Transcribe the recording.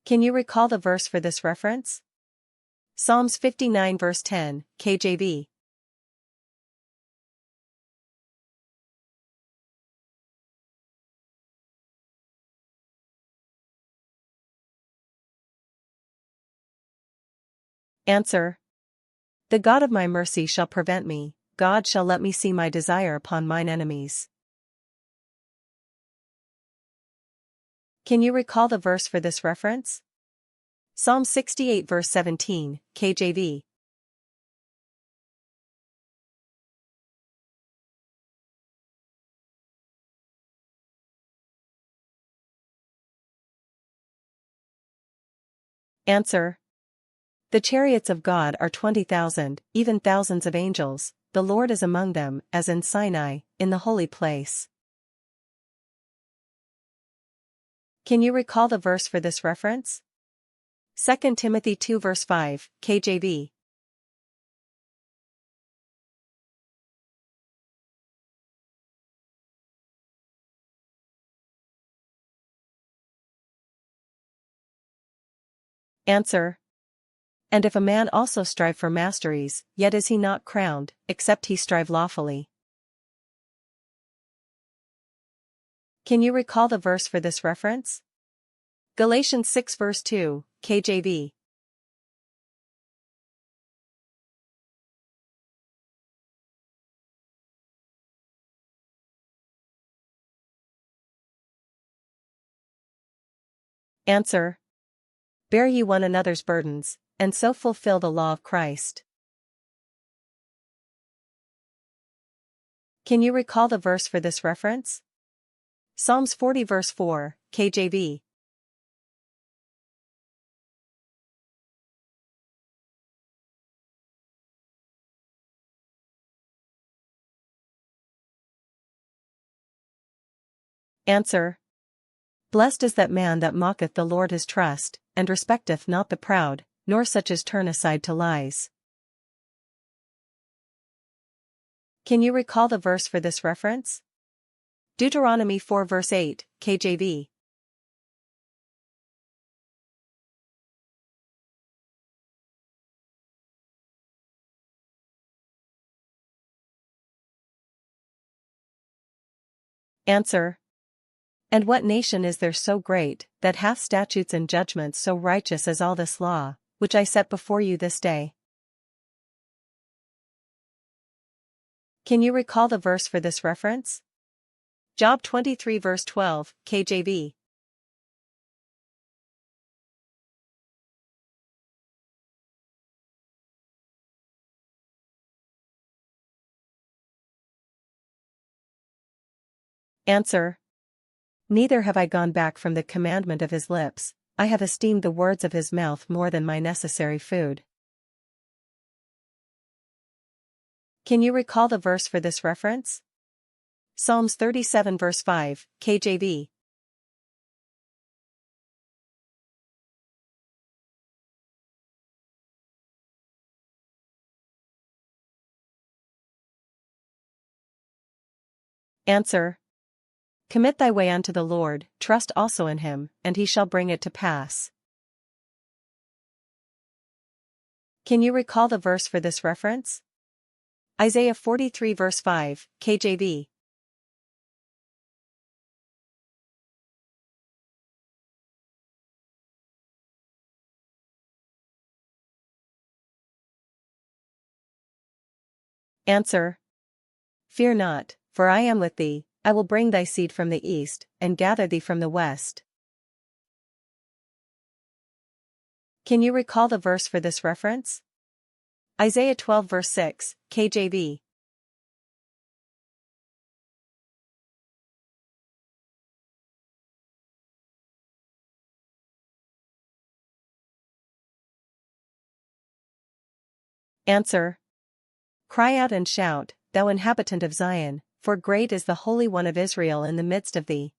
Can you recall the verse for this reference? Psalms 59 verse 10, KJV. Answer. The God of my mercy shall prevent me, God shall let me see my desire upon mine enemies. Can you recall the verse for this reference? Psalm 68 verse 17, KJV. Answer. The chariots of God are 20,000, even thousands of angels, the Lord is among them, as in Sinai, in the holy place. Can you recall the verse for this reference? 2 Timothy 2 verse 5, KJV. Answer. And if a man also strive for masteries, yet is he not crowned, except he strive lawfully. Can you recall the verse for this reference? Galatians 6 verse 2, KJV. Answer. Bear ye one another's burdens, and so fulfill the law of Christ. Can you recall the verse for this reference? Psalms 40 verse 4, KJV. Answer. Blessed is that man that mocketh the Lord his trust, and respecteth not the proud, nor such as turn aside to lies. Can you recall the verse for this reference? Deuteronomy 4 verse 8, KJV. Answer. And what nation is there so great, that hath statutes and judgments so righteous as all this law, which I set before you this day? Can you recall the verse for this reference? Job 23 verse 12, KJV. Answer. Neither have I gone back from the commandment of his lips, I have esteemed the words of his mouth more than my necessary food. Can you recall the verse for this reference? Psalms 37 verse 5, KJV. Answer. Commit thy way unto the Lord, trust also in him, and he shall bring it to pass. Can you recall the verse for this reference? Isaiah 43 verse 5, KJV. Answer. Fear not, for I am with thee, I will bring thy seed from the east, and gather thee from the west. Can you recall the verse for this reference? Isaiah 12 verse 6, KJV. Answer. Cry out and shout, thou inhabitant of Zion, for great is the Holy One of Israel in the midst of thee.